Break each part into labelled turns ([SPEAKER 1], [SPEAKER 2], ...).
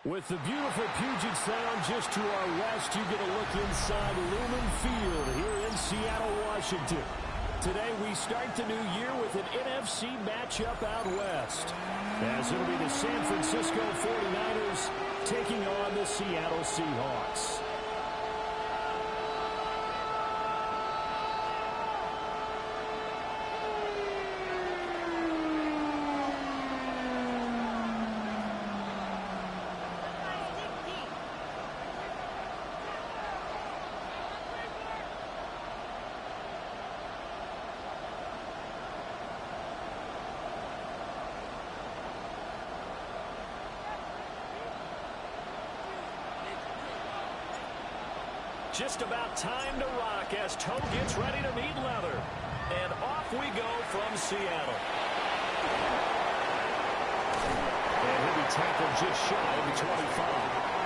[SPEAKER 1] With the beautiful Puget Sound just to our west, you get a look inside Lumen Field here in Seattle, Washington. Today we start the new year with an NFC matchup out west, as it'll be the San Francisco 49ers taking on the Seattle Seahawks. Just about time to rock as Toe gets ready to meet leather. And off we go from Seattle. And he'll be tackled just shy of the 25.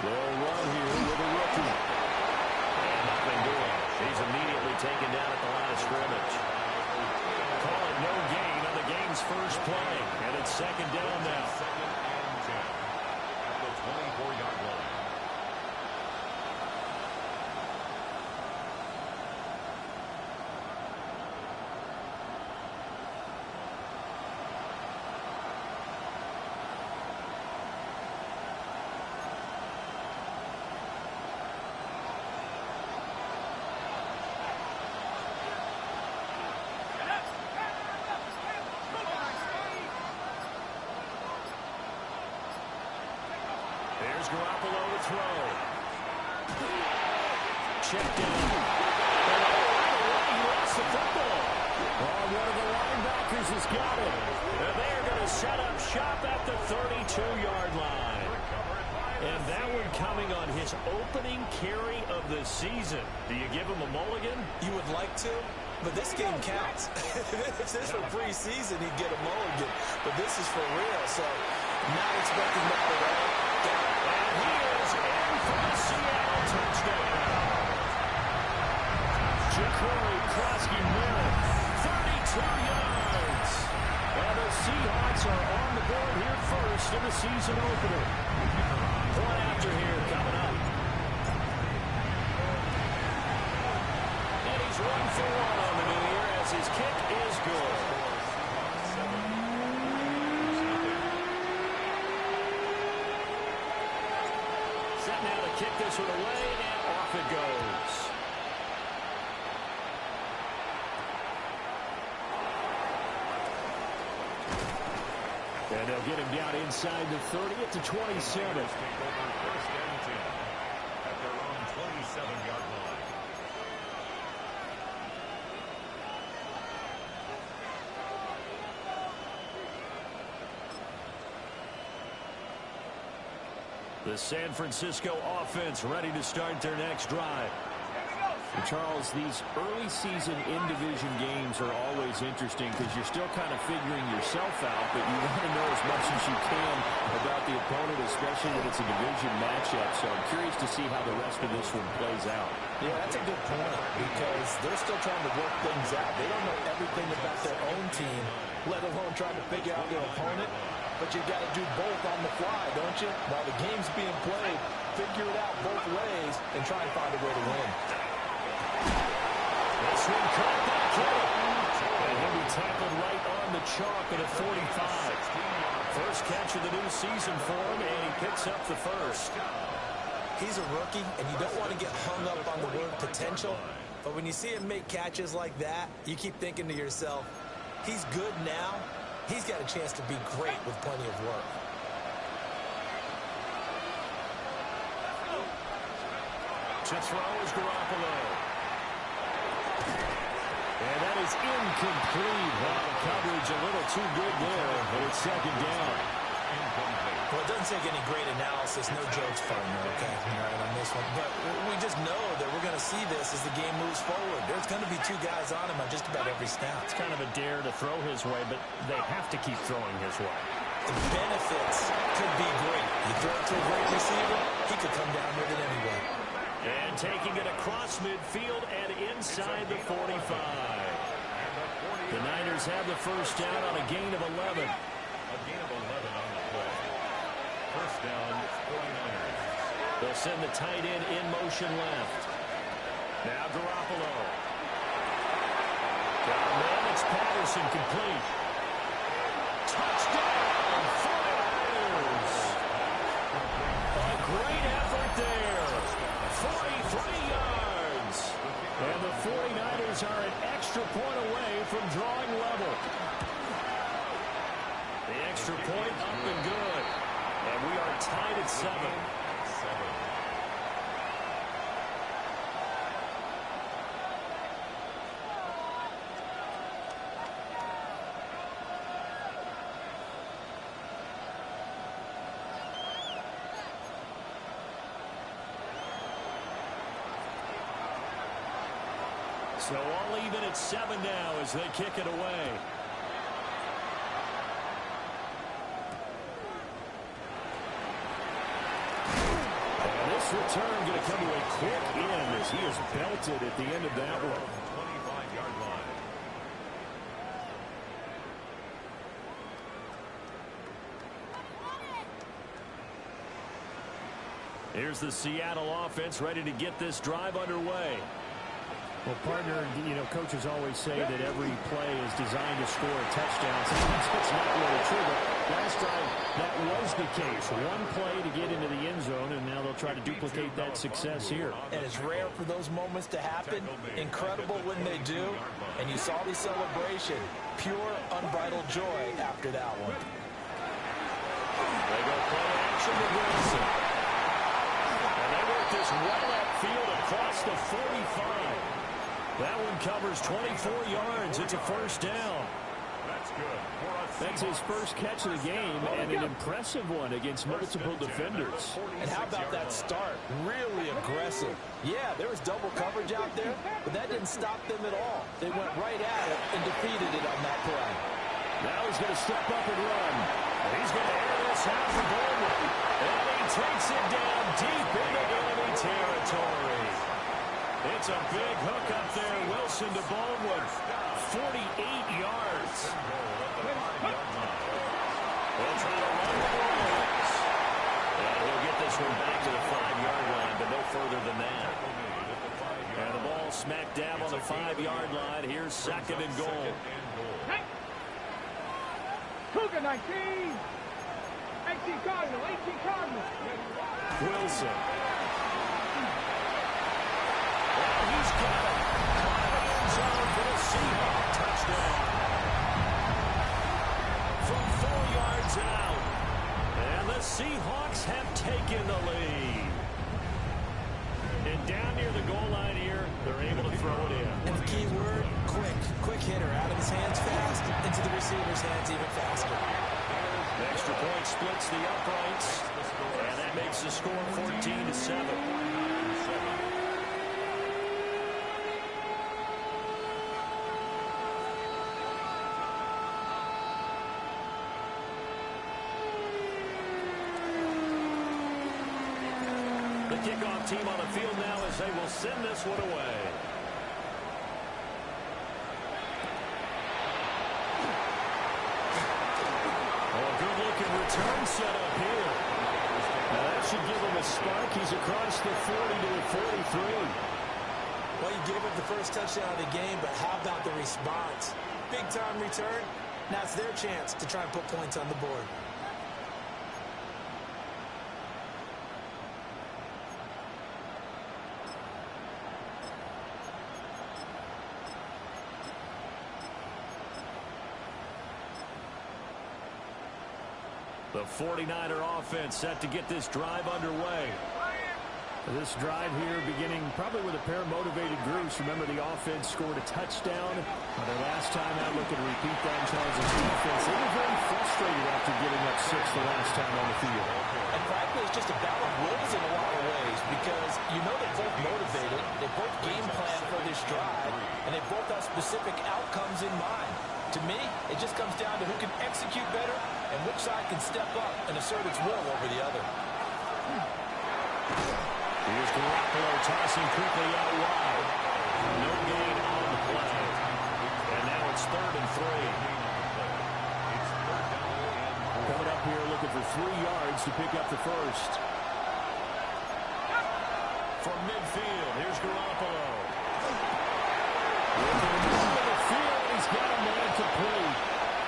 [SPEAKER 1] They'll run here with a rookie. And nothing doing. He's immediately taken down at the line of scrimmage. Call it no gain on the game's first play. And it's second down now.
[SPEAKER 2] Second and 10 at the 24-yard line.
[SPEAKER 1] There's Garoppolo to throw. Check down. He lost the football. Oh, one of the linebackers has got it. And they are going to set up shop at the 32-yard line. And that one coming on his opening carry of the season. Do you give him a mulligan?
[SPEAKER 3] You would like to, but this game counts. If this were preseason, he'd get a mulligan. But this is for real, so not expecting that at all.
[SPEAKER 1] And he is in for the Seattle touchdown. Ja'Cory Krosky-Merritt, 32 yards. And the Seahawks are on the board here first in the season opener. One after here coming up. And he's 1 for 1 on the new year as his kick is good. Set now to kick this one away, and off it goes. And they'll get him down inside the 30 at the 27.
[SPEAKER 2] First and 10 at their own 27-yard line.
[SPEAKER 1] The San Francisco offense ready to start their next drive. And Charles, these early season in-division games are always interesting because you're still kind of figuring yourself out, but you want to know as much as you can about the opponent, especially when it's a division matchup. So I'm curious to see how the rest of this one plays out.
[SPEAKER 3] Yeah, that's a good point because they're still trying to work things out. They don't know everything about their own team, let alone trying to figure out their opponent. But you got to do both on the fly, don't you? While the game's being played, figure it out both ways and try and find a way to win.
[SPEAKER 1] This one caught back here. And he'll be tackled right on the chalk at a 45. First catch of the new season for him, and he picks up the first.
[SPEAKER 3] He's a rookie, and you don't want to get hung up on the word potential. But when you see him make catches like that, you keep thinking to yourself, he's good now. He's got a chance to be great with plenty of work.
[SPEAKER 1] To throw is Garoppolo. And that is incomplete. Wow, coverage a little too good there, but it's second down.
[SPEAKER 3] Well, it doesn't take any great analysis. No jokes, partner, okay, all right, on this one. But we just know that we're going to see this as the game moves forward. There's going to be two guys on him on just about every snap.
[SPEAKER 1] It's kind of a dare to throw his way, but they have to keep throwing his way.
[SPEAKER 3] The benefits could be great. You throw it to a great receiver, he could come down with it anyway.
[SPEAKER 1] And taking it across midfield and inside the 45. The Niners have the first down on a gain of 11.
[SPEAKER 2] A gain of 11 on the play. First down, 49ers.
[SPEAKER 1] They'll send the tight end in motion left. Now Garoppolo. Got a man, it's Patterson, complete. Touchdown, 49ers. A great effort there. 43 yards. And the 49ers are an extra point away from drawing level. The extra point up and good. And we are tied at 7. So all even at 7 now as they kick it away. And this return going to come to a quick end as he is belted at the end of that one.
[SPEAKER 2] 25-yard line.
[SPEAKER 1] Here's the Seattle offense ready to get this drive underway. Well, partner, you know, coaches always say that every play is designed to score a touchdown. Sometimes it's not really true, but last time that was the case. One play to get into the end zone, and now they'll try to duplicate that success here.
[SPEAKER 3] And it's rare for those moments to happen. Incredible when they do. And you saw the celebration. Pure, unbridled joy after that one.
[SPEAKER 1] They go play action to Wilson. And they work this well upfield across the 45. That one covers 24 yards. It's a first down.
[SPEAKER 2] That's good.
[SPEAKER 1] That's his first catch of the game, and an impressive one against multiple defenders.
[SPEAKER 3] And how about that start? Really aggressive. Yeah, there was double coverage out there, but that didn't stop them at all. They went right at it and defeated it on that play.
[SPEAKER 1] Now he's going to step up and run. And he's going to air this out for Baldwin. And he takes it down deep into enemy territory. It's a big hook up there. Wilson to Baldwin. 48 yards. They'll try to run the balls. And he'll get this one back to the 5-yard line, but no further than that. And the ball smack dab on the 5-yard line. Here's second and goal.
[SPEAKER 4] Cougar 19. 18 Cardinal. 18 Cardinal.
[SPEAKER 1] Wilson. And he's got it. End zone for the Seahawks. Touchdown. From 4 yards out. And the Seahawks have taken the lead. And down near the goal line here, they're able to throw it in.
[SPEAKER 3] And the key word, quick. Quick hitter. Out of his hands fast, into the receiver's hands even faster.
[SPEAKER 1] The extra point splits the uprights. And that makes the score 14-7. The kickoff team on the field now as they will send this one away. Oh, good-looking return set up here. Now that should give him a spark. He's across the 40 to the 43.
[SPEAKER 3] Well, you gave up the first touchdown of the game, but how about the response? Big-time return. Now it's their chance to try and put points on the board.
[SPEAKER 1] The 49er offense set to get this drive underway. This drive here beginning probably with a pair of motivated groups. Remember, the offense scored a touchdown. Their last time out, looking to repeat that in Charles' defense. They were very frustrated after giving up 6 the last time on the field.
[SPEAKER 3] And frankly, it's just a battle of wills in a lot of ways because you know they're both motivated. They both game plan for this drive, and they both have specific outcomes in mind. To me, it just comes down to who can execute better and which side can step up and assert its will over the other.
[SPEAKER 1] Here's Garoppolo tossing quickly out wide. No gain on the play. And now it's 3rd and 3. Coming up here looking for 3 yards to pick up the first. From midfield, here's Garoppolo. In the middle of the field, he's got a man complete.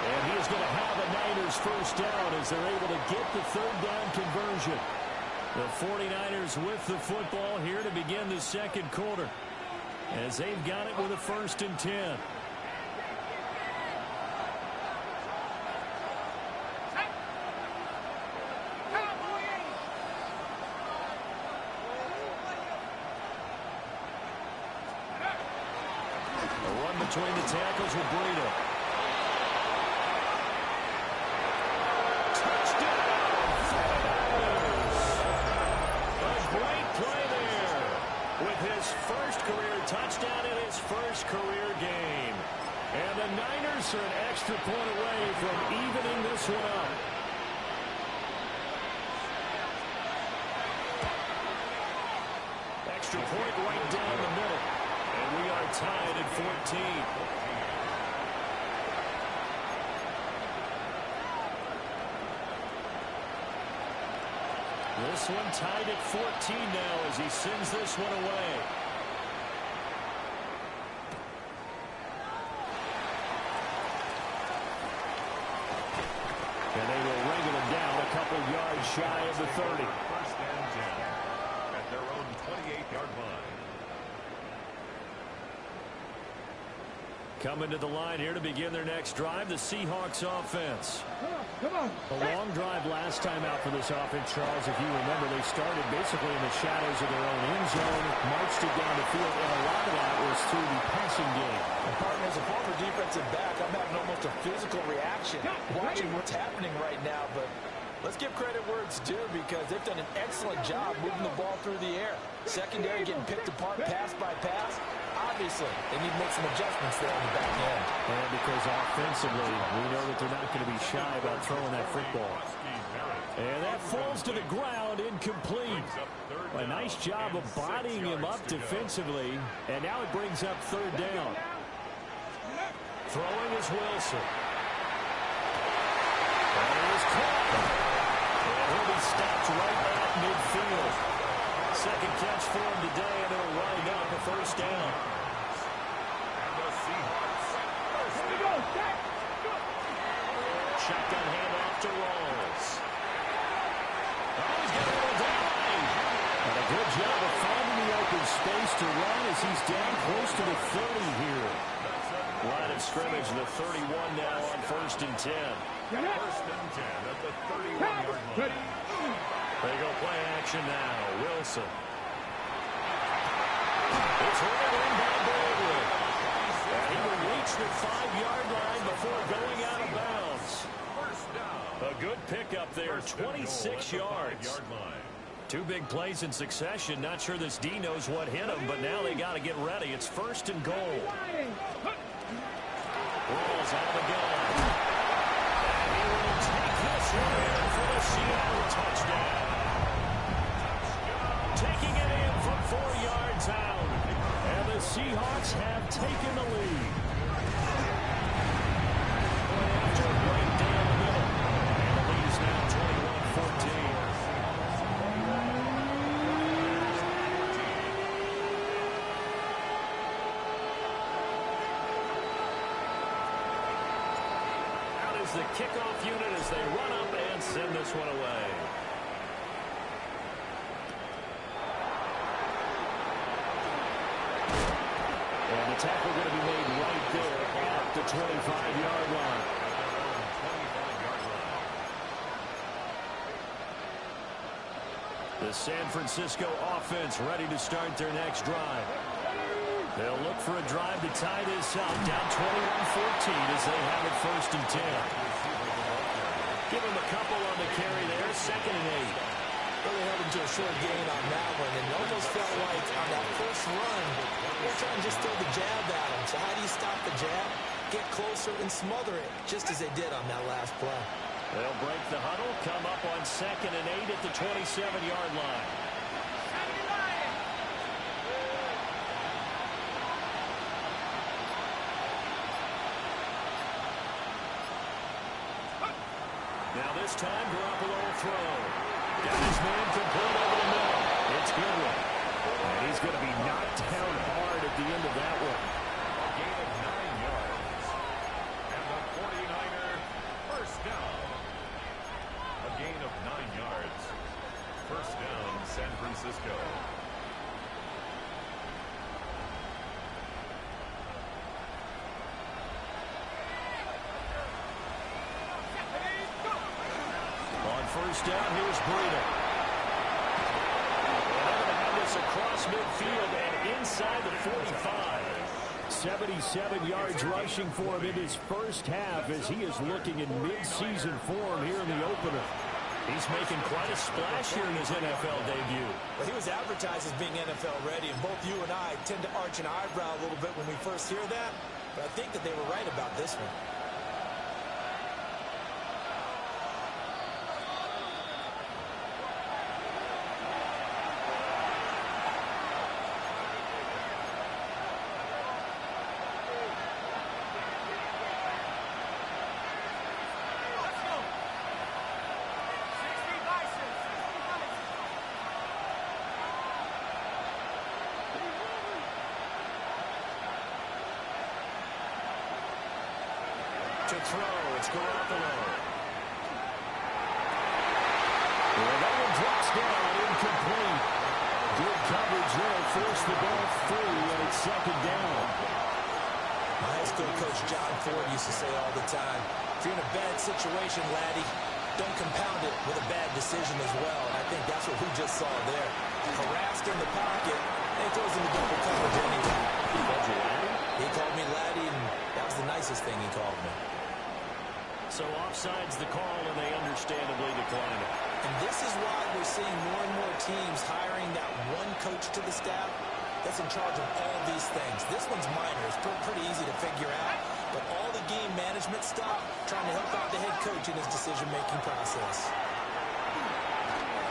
[SPEAKER 1] And he is going to have a Niners first down as they're able to get the 3rd down conversion. The 49ers with the football here to begin the second quarter as they've got it with a 1st and 10. A run between the tackles with Breida. First career touchdown in his first career game. And the Niners are an extra point away from evening this one up. Extra point right down the middle. And we are tied at 14. This one tied at 14 now as he sends this one away. And they will wrangle him down a couple yards shy of the 30.
[SPEAKER 2] 1st and 10 at their own 28-yard line.
[SPEAKER 1] Coming to the line here to begin their next drive, the Seahawks offense.
[SPEAKER 4] Come on.
[SPEAKER 1] A long drive last time out for this offense, Charles. If you remember, they started basically in the shadows of their own end zone, marched it down the field, and a lot of that was through the passing game.
[SPEAKER 3] And partner, as a former defensive back, I'm having almost a physical reaction watching what's happening right now. But let's give credit where it's due because they've done an excellent job moving the ball through the air. Secondary getting picked apart pass by pass. Obviously, they need to make some adjustments there on the back end.
[SPEAKER 1] And because offensively, we know that they're not going to be shy about throwing that football. And that falls to the ground, incomplete. A nice job of bodying him up defensively. And now it brings up 3rd down. Throwing is Wilson. And it is caught. And he'll be stopped right at midfield. Second catch for him today, and it'll wind up a 1st down. Shotgun handoff to Rawls. Oh, he's got a little down. And a good job of finding the open space to run as he's down close to the 30 here. Line of scrimmage, the 31 now on 1st and 10.
[SPEAKER 2] 1st and 10 at the 31-yard line.
[SPEAKER 1] They go play action now. Wilson. It's rolled in by Baldwin. And he will reach the 5-yard line before going out of bounds. A good pickup there, 26 yards. 2 big plays in succession. Not sure this D knows what hit him, but now they got to get ready. It's 1st and goal. Rolls out of the gun. And he will take this one in for the Seattle touchdown. Taking it in from 4 yards out. And the Seahawks have taken the lead. After right down the middle. And the lead is now 21-14. Out is the kickoff unit as they run up and send this one away. And the tackle going to be made right there at the 25-yard line. The San Francisco offense ready to start their next drive. They'll look for a drive to tie this up. Down 21-14 as they have it 1st and 10. Give them a couple on the carry there. 2nd and 8.
[SPEAKER 3] Really held him to a short gain on that one, and almost felt like on that first run, they're trying to just throw the jab at him. So how do you stop the jab? Get closer and smother it, just as they did on that last play.
[SPEAKER 1] They'll break the huddle, come up on 2nd and 8 at the 27-yard line. Now this time, Garoppolo will throw. Got his man complete over the middle. It's Goodwin. And he's going to be knocked down hard at the end of that one.
[SPEAKER 2] A gain of 9 yards. And the 49er first down. A gain of 9 yards. First down, San Francisco.
[SPEAKER 1] First down, here's Breida. And they're going to have this across midfield and inside the 45. 77 yards rushing for him in his first half as he is looking in mid-season form here in the opener. He's making quite a splash here in his NFL debut.
[SPEAKER 3] Well, he was advertised as being NFL ready, and both you and I tend to arch an eyebrow a little bit when we first hear that, but I think that they were right about this one.
[SPEAKER 1] To throw, it's Garoppolo. Well, that one drops down, incomplete. Good coverage there, force the ball free, and it's 2nd down.
[SPEAKER 3] My high school coach John Ford used to say all the time, if you're in a bad situation, laddie, don't compound it with a bad decision as well. And I think that's what we just saw there. Harassed in the pocket, and he throws into double coverage anyway.
[SPEAKER 1] He called you laddie?
[SPEAKER 3] He called me laddie, and that was the nicest thing he called me.
[SPEAKER 1] So offside's the call, and they understandably decline it.
[SPEAKER 3] And this is why we're seeing more and more teams hiring that one coach to the staff that's in charge of all these things. This one's minor. It's pretty easy to figure out. But all the game management stuff, trying to help out the head coach in his decision-making process.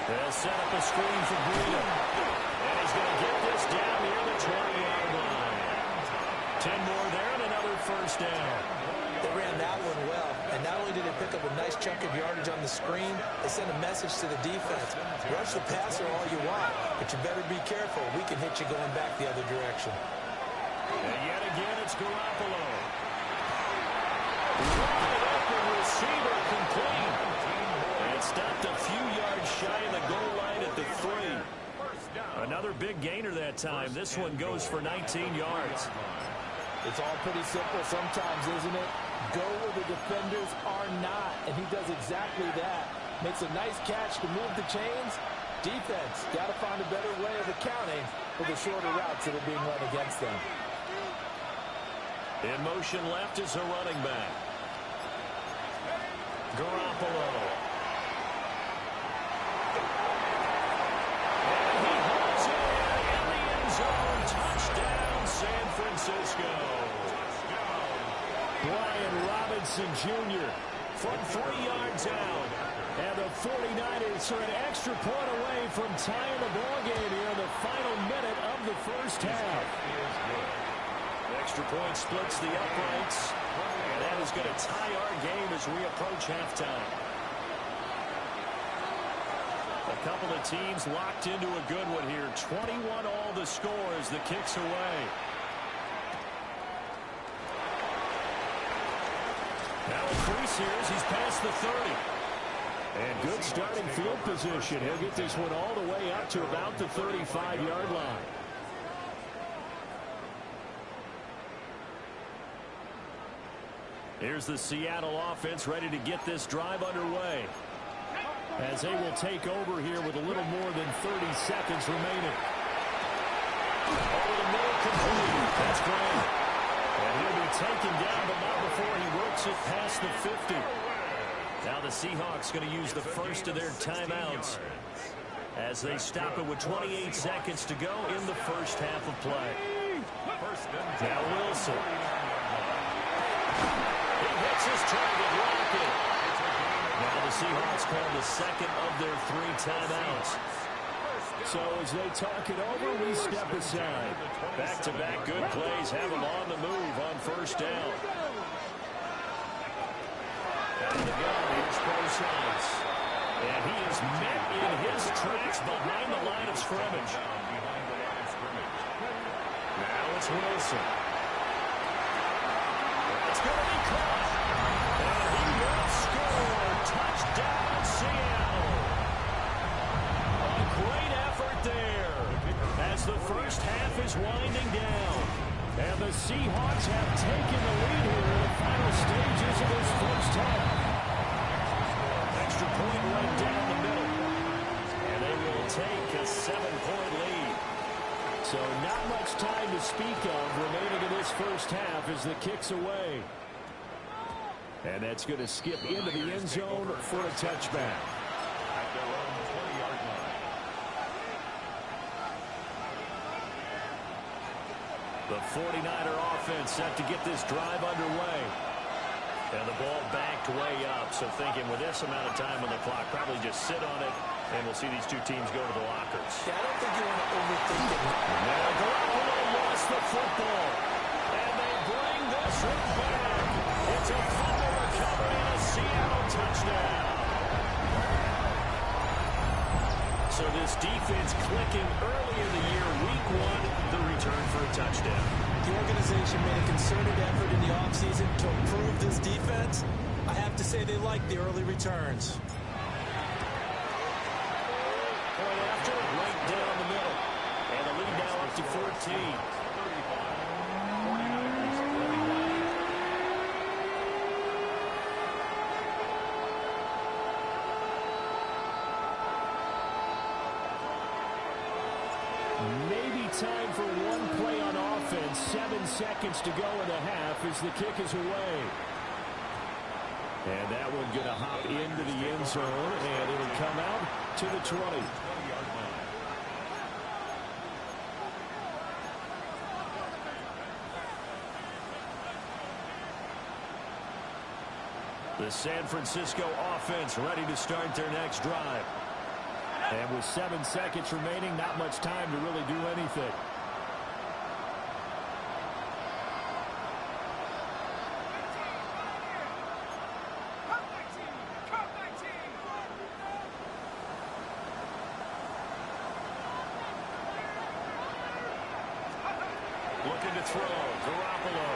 [SPEAKER 1] They'll set up a screen for Breida. And he's going to get this down near the 20-yard line. 10 more there and another first down.
[SPEAKER 3] They ran that one well, and not only did they pick up a nice chunk of yardage on the screen, they sent a message to the defense. Rush the passer all you want, but you better be careful. We can hit you going back the other direction.
[SPEAKER 1] And yet again, it's Garoppolo. Wide open receiver complete. And stopped a few yards shy of the goal line at the 3. Another big gainer that time. This one goes for 19 yards.
[SPEAKER 5] It's all pretty simple sometimes, isn't it? Go where the defenders are not, and he does exactly that. Makes a nice catch to move the chains. Defense, got to find a better way of accounting for the shorter routes that are being run against them.
[SPEAKER 1] In motion left is a running back. Garoppolo. And he holds it in the end zone. Touchdown, San Francisco. Brian Robinson Jr. from 3 yards out. And the 49ers are an extra point away from tying the ball game here in the final minute of the first half. Extra point splits the uprights. And that is going to tie our game as we approach halftime. A couple of teams locked into a good one here. 21 all the score as the kick's away. Now increase here as he's past the 30. And good starting field position. He'll get this one all the way up to about the 35-yard line. Here's the Seattle offense ready to get this drive underway. as they will take over here with a little more than 30 seconds remaining. Over the middle, complete. That's great. And he'll be taken down, but not before he works it past the 50. Now the Seahawks going to use the first of their timeouts as they stop it with 28 seconds to go in the first half of play. Now Wilson. He hits his target, rocket. Now the Seahawks call the second of their 3 timeouts. So as they talk it over, we step aside. Back-to-back good plays have them on the move on first down. Down the gun, here's Prosise. And he is met in his tracks behind the line of scrimmage. Now it's Wilson. It's going to be caught. And he will score. Touchdown, Seattle. A great effort there as the first half is winding down. And the Seahawks have taken the lead here in the final stages of this first half. Extra point right down the middle. And they will take a 7-point lead. So not much time to speak of remaining in this first half as the kick's away. And that's going to skip into the end zone for a touchback.
[SPEAKER 2] At their own 20-yard line.
[SPEAKER 1] The 49er offense set to get this drive underway. And the ball backed way up. So thinking with this amount of time on the clock, probably just sit on it, and we'll see these two teams go to the lockers.
[SPEAKER 5] Yeah, I don't think you want to overthink it.
[SPEAKER 1] Now Garoppolo lost the football. And they bring this one back. It's a fumble recovery and a Seattle touchdown. So this defense clicking early in the year, week 1, the return for a touchdown.
[SPEAKER 5] The organization made a concerted effort in the offseason to improve this defense. I have to say they like the early returns.
[SPEAKER 1] Point after, right down the middle. And the lead now up to 14. Maybe time for one play on offense. 7 seconds to go in the half as the kick is away. And that one going to hop into the end zone, and it'll come out to the 20. The San Francisco offense ready to start their next drive. And with 7 seconds remaining, not much time to really do anything. Looking to throw, Garoppolo.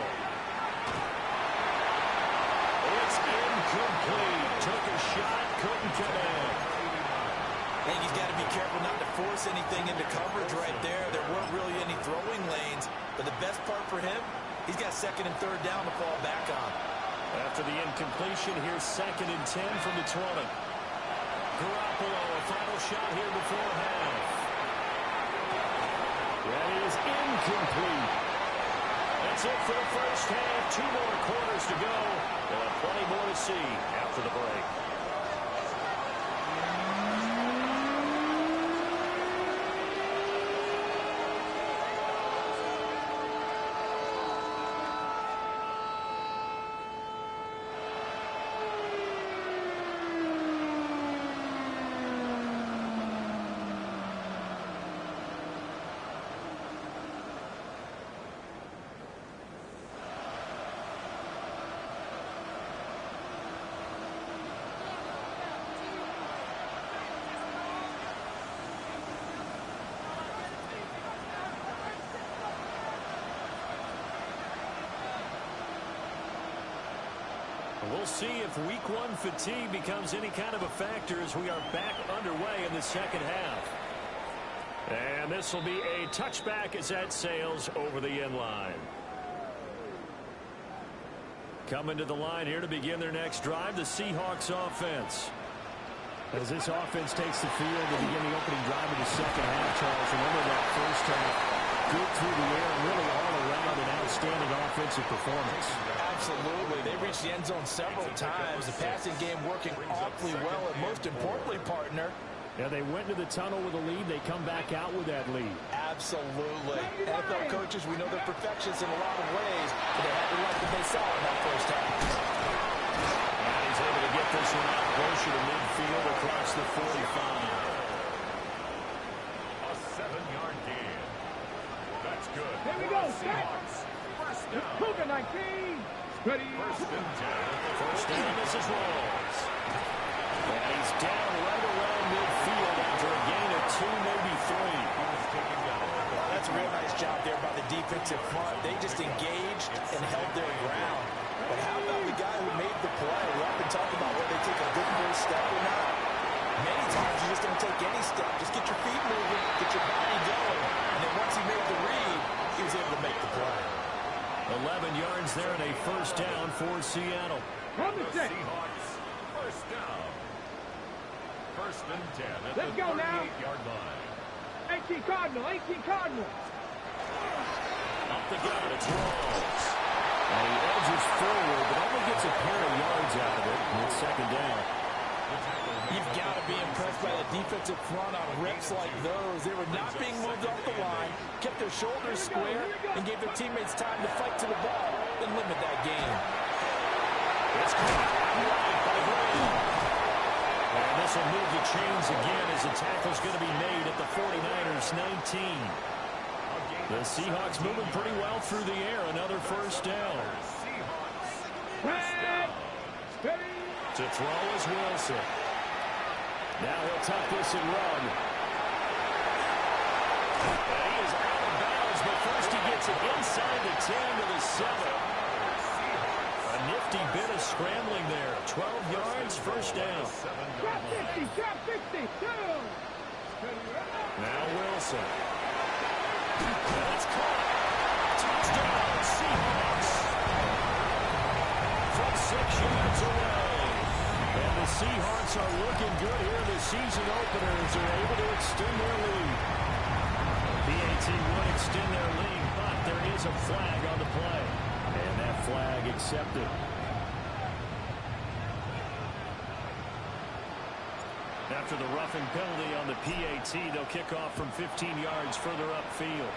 [SPEAKER 1] It's incomplete. Took a shot, couldn't get in.
[SPEAKER 5] I think he's got to be careful not to force anything into coverage right there. There weren't really any throwing lanes. But the best part for him, he's got 2nd and 3rd down to fall back on.
[SPEAKER 1] After the incompletion, here's 2nd and 10 from the 20. Garoppolo, a final shot here before half. That is incomplete. That's it for the first half. 2 more quarters to go. And plenty more to see after the break. We'll see if week 1 fatigue becomes any kind of a factor as we are back underway in the second half. And this will be a touchback as that sails over the end line. Coming to the line here to begin their next drive, the Seahawks offense. As this offense takes the field to begin the opening drive of the second half, Charles, remember that first half, good through the air, really all around an outstanding offensive performance.
[SPEAKER 5] Absolutely. They reached the end zone several times. The passing game working awfully well, and most importantly, partner,
[SPEAKER 1] yeah, they went to the tunnel with a lead. They come back out with that lead.
[SPEAKER 5] Absolutely. NFL coaches, we know they're perfectionists in a lot of ways, but they had to like what they saw in that first half.
[SPEAKER 1] And he's able to get this one out closer to midfield across the 45.
[SPEAKER 2] A 7-yard gain. That's good.
[SPEAKER 4] Here we go. Set. Cougar 19. Ready.
[SPEAKER 2] First and 10.
[SPEAKER 1] First down, this is Rolls. And he's down right around midfield after a gain of 2, maybe 3.
[SPEAKER 5] That's a real nice job there by the defensive front. They just engaged and held their ground. But how about the guy who made the play? We often talk about whether they take a good first step or not. Many times you just don't take any step. Just get your feet moving, get your body going. And then once he made the read, he was able to make the play.
[SPEAKER 1] 11 yards there and a first down for Seattle.
[SPEAKER 4] On the set.
[SPEAKER 2] Seahawks, first down. First and 10 at
[SPEAKER 4] Let's
[SPEAKER 2] the
[SPEAKER 4] go now.
[SPEAKER 2] 38-yard line.
[SPEAKER 4] 18 Cardinal. 18 Cardinal.
[SPEAKER 1] Up the gut, it's Rolls. And he edges forward, but only gets a pair of yards out of it. And it's second down.
[SPEAKER 5] You've got to be impressed by the defensive front on rips like those. They were not being moved off the line, kept their shoulders square, and gave their teammates time to fight to the ball and limit that game.
[SPEAKER 1] It's caught right by Green. And this will move the chains again as the tackle's going to be made at the 49ers 19. The Seahawks moving pretty well through the air. Another first down.
[SPEAKER 4] Red. Steady.
[SPEAKER 1] To throw is Wilson. Now he'll tuck this and run. And he is out of bounds, but first he gets it inside the 10 to the 7. A nifty bit of scrambling there. 12 yards, first down.
[SPEAKER 4] Drop 50. Drop 50. Down.
[SPEAKER 1] Now Wilson. That's caught. Touchdown, Seahawks. From 6 yards away. And the Seahawks are looking good here in the season opener as they're able to extend their lead. PAT would extend their lead, but there is a flag on the play. And that flag accepted. After the roughing penalty on the PAT, they'll kick off from 15 yards further upfield.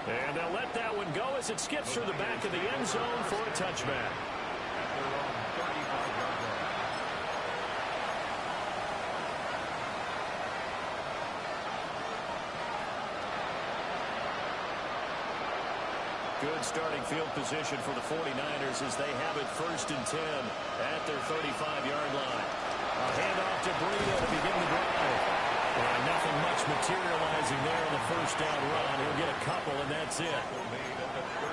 [SPEAKER 1] And they'll let that one go as it skips through the back of the end zone for a touchback. Good starting field position for the 49ers as they have it first and 10 at their 35-yard line. A handoff to Breida to begin the drive. And nothing much materializing there in the first down run. He'll get a couple, and that's it.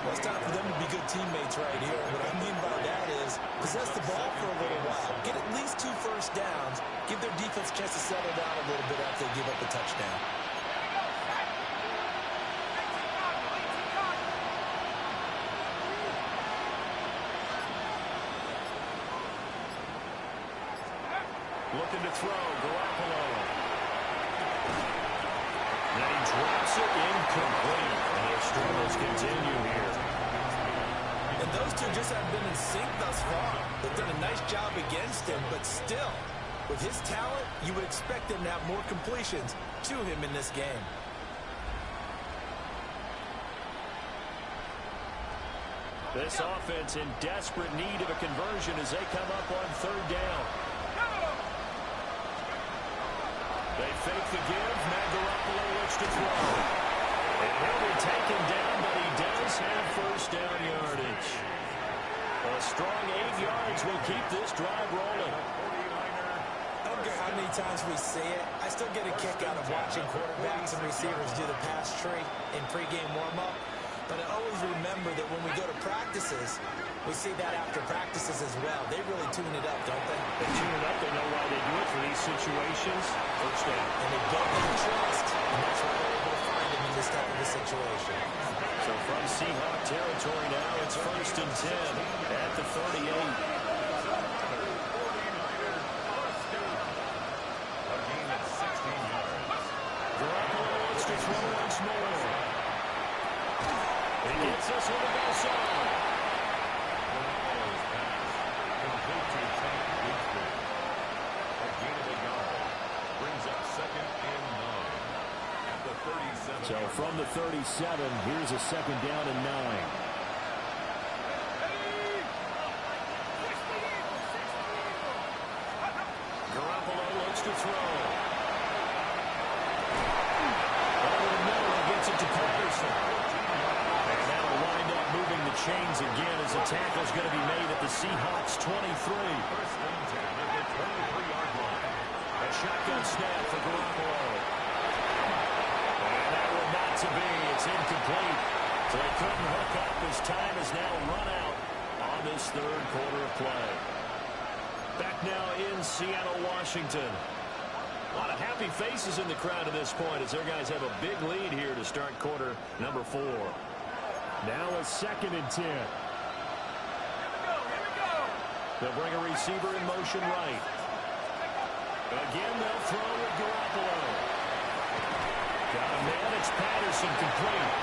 [SPEAKER 5] Well, it's time for them to be good teammates right here. What I mean by that is possess the ball for a little while. Get at least 2 first downs. Give their defense a chance to settle down a little bit after they give up the touchdown.
[SPEAKER 1] Looking to throw, Garoppolo. And he drops it incomplete. And their struggles continue here.
[SPEAKER 5] And those two just haven't been in sync thus far. They've done a nice job against him, but still, with his talent, you would expect him to have more completions to him in this game.
[SPEAKER 1] This offense in desperate need of a conversion as they come up on third down. They fake the give. Now Garoppolo looks to throw. And he'll be taken down, but he does have first down yardage. A strong 8 yards will keep this drive rolling.
[SPEAKER 5] I don't care how many times we see it. I still get a kick out of watching quarterbacks and receivers do the pass tree in pregame warm-up. But I always remember that when we go to practices, we see that after practices as well. They really tune it up, don't they?
[SPEAKER 1] They tune it up. They know why they do it for these situations. First down.
[SPEAKER 5] And they build that trust, and that's why they're able to find him in this type of a situation.
[SPEAKER 1] So from Seahawk territory now, it's first and 10 at the 38. He gets this one to go side.
[SPEAKER 2] Brings up 2nd and 9 at the 37.
[SPEAKER 1] So from the 37, here's a 2nd down and 9. Garoppolo looks to throw. Over the middle, he gets it to Patterson. And that'll wind up moving the chains again as the tackle's going to be made at the Seahawks 23.
[SPEAKER 2] First and 10 at the 23-yard line.
[SPEAKER 1] A shotgun snap for Garoppolo. And that one not to be. It's incomplete. So they couldn't hook up. His time is now run out on this 3rd quarter of play. Back now in Seattle, Washington. A lot of happy faces in the crowd at this point as their guys have a big lead here to start quarter number 4. Now a 2nd and 10. They'll bring a receiver in motion right. Again, they'll throw with Garoppolo. Got a man, it's Patterson complete.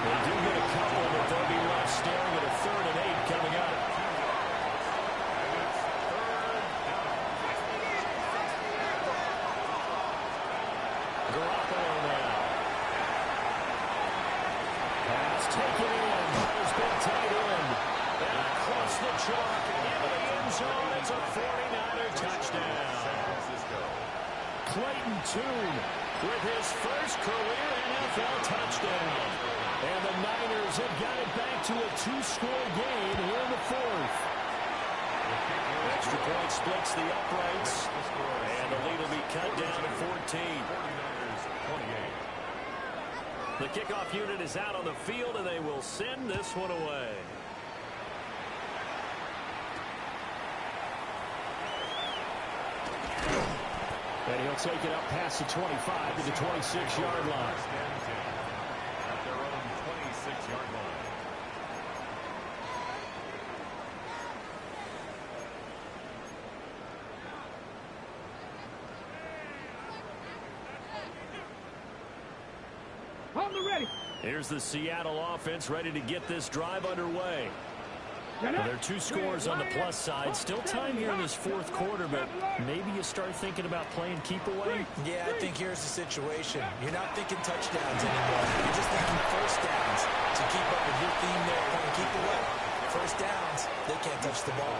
[SPEAKER 1] They do get a couple, but they'll be left staring at a 3rd and 8 coming up. Garoppolo now. Pass taken in. Has been tight end. And across the chalk into the end zone. It's a 49er touchdown. Clayton Tune with his first career NFL touchdown. And the Niners have got it back to a 2-score game here in the 4th. Extra point splits the uprights. And the lead will be cut down to 14. The kickoff unit is out on the field, and they will send this one away. And he'll take it up past the 25 to the 26-yard line.
[SPEAKER 2] At their own 26-yard line.
[SPEAKER 4] On the ready.
[SPEAKER 1] Here's the Seattle offense ready to get this drive underway. Well, there are 2 scores on the plus side. Still time here in this 4th quarter, but maybe you start thinking about playing keep away.
[SPEAKER 5] Yeah, I think here's the situation. You're not thinking touchdowns anymore. You're just thinking first downs. To keep up with your theme there, playing keep away. First downs, they can't touch the ball.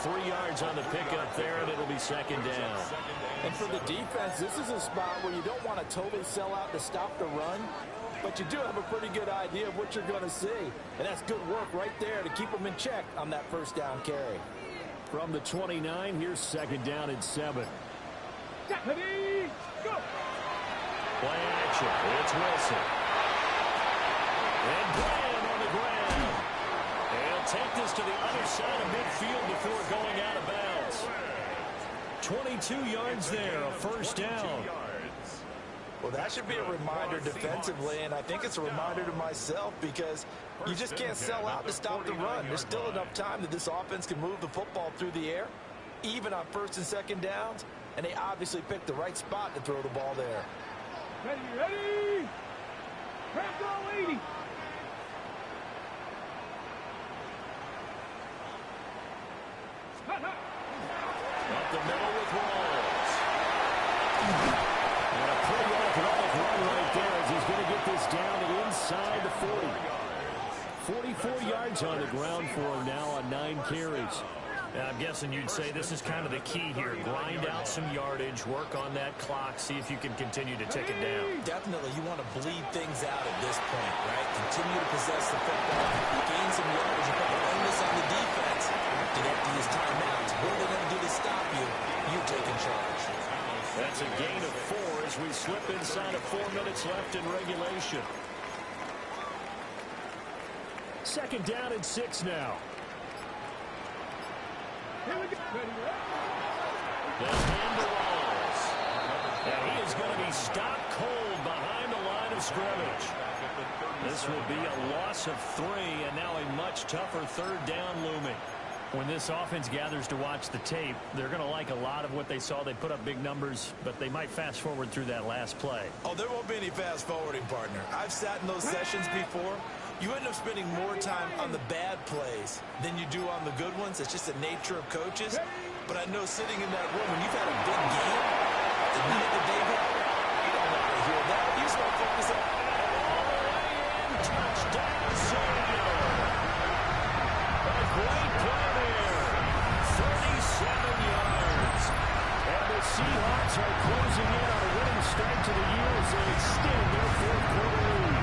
[SPEAKER 1] 3 yards on the pickup there, and it'll be 2nd down.
[SPEAKER 5] And for the defense, this is a spot where you don't want to totally sell out to stop the run, but you do have a pretty good idea of what you're going to see. And that's good work right there to keep them in check on that first down carry.
[SPEAKER 1] From the 29, here's 2nd down and 7.
[SPEAKER 4] Ready, go.
[SPEAKER 1] Play action. It's Wilson. And Graham on the ground. He'll take this to the other side of midfield before going out of bounds. 22 yards there, a first down.
[SPEAKER 5] Well, that should be a reminder defensively, and I think it's a reminder to myself because you just can't sell out to stop the run. There's still enough time that this offense can move the football through the air, even on 1st and 2nd downs, and they obviously picked the right spot to throw the ball there.
[SPEAKER 4] Ready. Crack all 80.
[SPEAKER 1] Up the middle with Rawls. And a pretty athletic run right there as he's going to get this down and inside the 40. 44 yards on the ground for him now on 9 carries. I'm guessing you'd say this is kind of the key here. Grind out some yardage, work on that clock, see if you can continue to tick it down.
[SPEAKER 5] Definitely, you want to bleed things out at this point, right? Continue to possess the football, gain some yardage, and put the onus on the defense to get these timeouts. What are they going to do to stop you? You take in charge.
[SPEAKER 1] That's a gain of 4 as we slip inside of 4 minutes left in regulation. 2nd down and 6 now.
[SPEAKER 4] Here we go.
[SPEAKER 1] The hand to Rawls. And he is going to be stopped cold behind the line of scrimmage. This will be a loss of 3, and now a much tougher 3rd down looming. When this offense gathers to watch the tape, they're going to like a lot of what they saw. They put up big numbers, but they might fast forward through that last play.
[SPEAKER 3] Oh, there won't be any fast forwarding, partner. I've sat in those sessions before. You end up spending more time on the bad plays than you do on the good ones. It's just the nature of coaches. But I know sitting in that room, when you've had a big game, the night that they've had, you don't want to hear that. You just want to focus on touchdown, Samuel. A great play there. 37 yards.
[SPEAKER 1] And the Seahawks are closing in on a winning start to the year as they extend their fourth-quarter lead.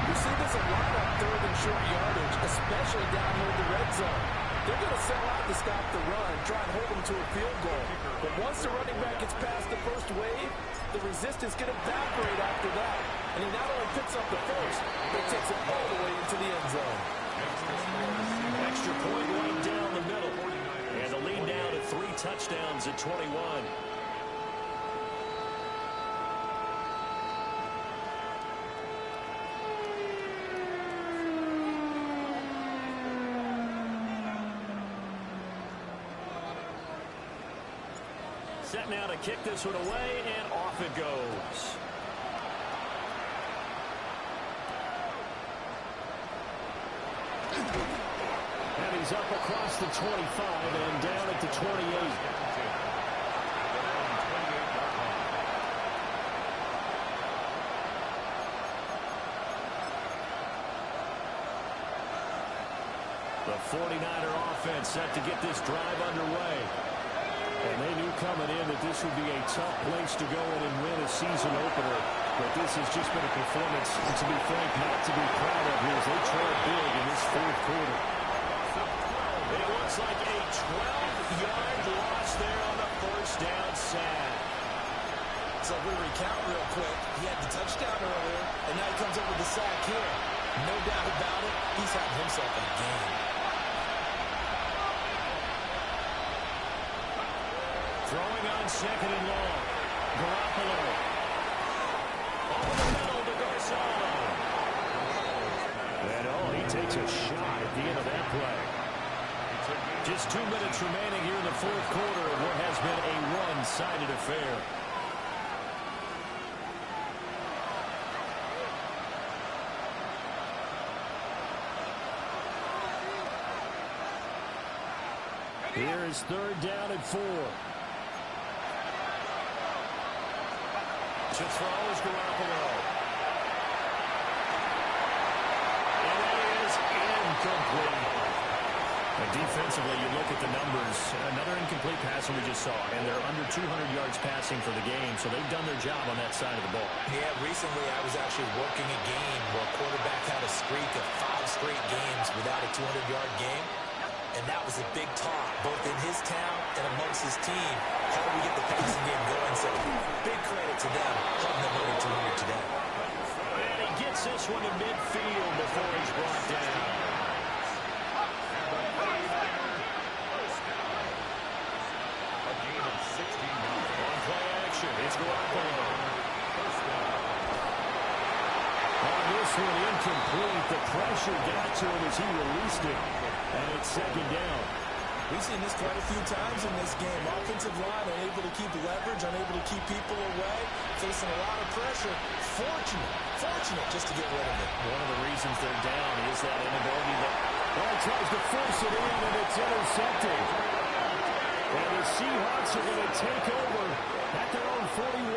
[SPEAKER 5] You see this a lot on third and short yardage, especially down here in the red zone. They're going to sell out to stop the run, try and hold them to a field goal. But once the running back gets past the first wave, the resistance can evaporate after that. And he not only picks up the first, but takes it all the way into the end zone.
[SPEAKER 1] Extra point right down the middle. And the lead now to 3 touchdowns at 21. Set now to kick this one away, and off it goes. And he's up across the 25 and down at the 28. The 49er offense set to get this drive underway. And they knew coming in that this would be a tough place to go in and win a season opener. But this has just been a performance, to be frank, not to be proud of here as they trail big in this fourth quarter. It looks like a 12-yard loss there on the first down sack.
[SPEAKER 3] So we recount real quick. He had the touchdown earlier, and now he comes up with the sack here. No doubt about it, he's having himself a game.
[SPEAKER 1] Throwing on second and long. Garoppolo. Over the middle to Garcon. And he takes a shot at the end of that play. Just 2 minutes remaining here in the fourth quarter of what has been a one-sided affair. Here is third down and 4. To throw is Garoppolo. And it is incomplete. And defensively, you look at the numbers. Another incomplete pass that we just saw. And they're under 200 yards passing for the game. So they've done their job on that side of the ball.
[SPEAKER 3] Yeah, recently I was actually working a game where a quarterback had a streak of 5 straight games without a 200-yard game. And that was a big talk, both in his town and amongst his team. How do we get the passing game going? So big credit to them, holding them under 200 today.
[SPEAKER 1] And he gets this one to midfield before he's brought down.
[SPEAKER 2] A gain of 16 yards.
[SPEAKER 1] On play action, it's Garoppolo. On this one, incomplete. The pressure got to him as he released it. And it's second down.
[SPEAKER 3] We've seen this quite a few times in this game. Offensive line unable to keep leverage, unable to keep people away, facing a lot of pressure. Fortunate just to get rid of it.
[SPEAKER 1] One of the reasons they're down is that inability that tries to force it in, and it's intercepted. And the Seahawks are going to take over at their own 41.